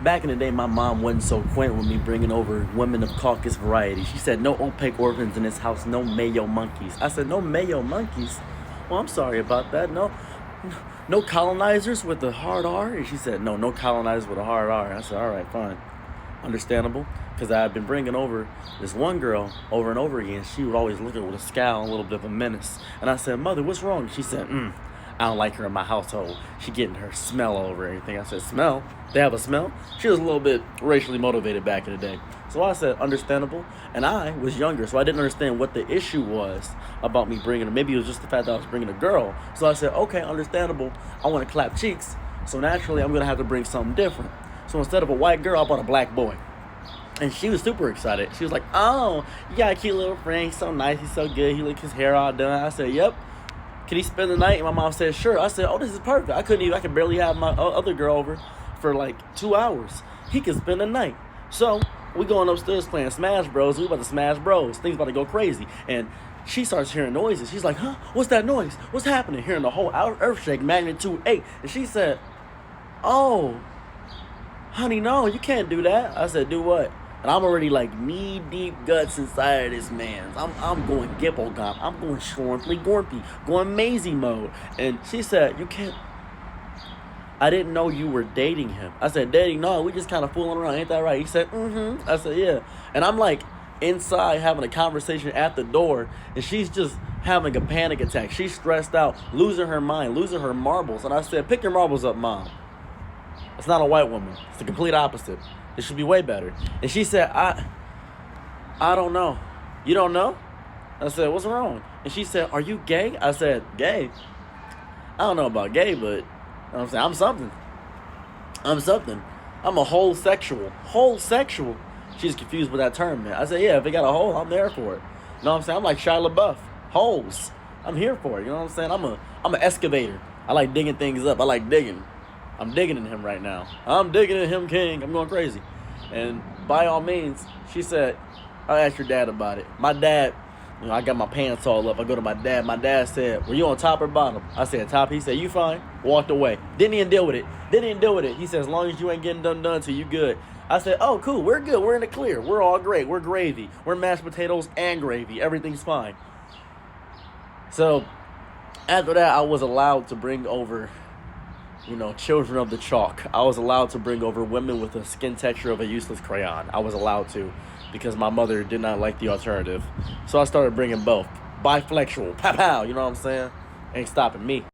Back in the day, my mom wasn't so quaint with me bringing over women of Caucasus variety. She said, no opaque orphans in this house, no mayo monkeys. I said, no mayo monkeys? Well, I'm sorry about that. No colonizers with a hard R? And she said, no colonizers with a hard R. I said, all right, fine. Understandable. Because I had been bringing over this one girl over and over again. She would always look at her with a scowl and a little bit of a menace. And I said, Mother, what's wrong? She said, I don't like her in my household. She getting her smell over everything. I said, smell? They have a smell? She was a little bit racially motivated back in the day. So I said, understandable. And I was younger, so I didn't understand what the issue was about me bringing her. Maybe it was just the fact that I was bringing a girl. So I said, okay, understandable. I want to clap cheeks. So naturally, I'm going to have to bring something different. So instead of a white girl, I brought a black boy. And she was super excited. She was like, oh, you got a cute little friend. He's so nice. He's so good. He his hair all done. I said, yep. Can he spend the night? And my mom said, sure. I said, oh, this is perfect. I could barely have my other girl over for like 2 hours. He could spend the night. So we going upstairs playing Smash Bros. We about to Smash Bros. Things about to go crazy. And she starts hearing noises. She's like, huh? What's that noise? What's happening? Hearing the whole earth shake, magnitude 8. And she said, oh, honey, no, you can't do that. I said, do what? And I'm already like knee deep guts inside of this man's. I'm going Gipplegomp. I'm going Shormply Gormpy, going Maisie mode. And she said, you can't. I didn't know you were dating him. I said, dating? No, we just kind of fooling around. Ain't that right? He said, mm-hmm. I said, yeah. And I'm like inside having a conversation at the door, and she's just having a panic attack. She's stressed out, losing her mind, losing her marbles. And I said, pick your marbles up, Mom. It's not a white woman. It's the complete opposite. It should be way better. And she said, I don't know. You don't know? I said, what's wrong? And she said, are you gay? I said, gay? I don't know about gay, but you know what I'm saying, I'm something. I'm something. I'm a whole sexual. Whole sexual. She's confused with that term, man. I said, yeah, if it got a hole, I'm there for it. You know what I'm saying? I'm like Shia LaBeouf. Holes. I'm here for it. You know what I'm saying? I'm an excavator. I like digging things up. I like digging. I'm digging in him right now. I'm digging in him, King. I'm going crazy. And by all means, she said, I'll ask your dad about it. My dad, I got my pants all up. I go to my dad. My dad said, were you on top or bottom? I said, top. He said, you fine. Walked away. Didn't even deal with it. He said, as long as you ain't getting done to you good. I said, oh, cool. We're good. We're in the clear. We're all great. We're gravy. We're mashed potatoes and gravy. Everything's fine. So after that, I was allowed to bring over children of the chalk. I was allowed to bring over women with the skin texture of a useless crayon. I was allowed to because my mother did not like the alternative. So I started bringing both. Biflexual. Pow, pow. You know what I'm saying? Ain't stopping me.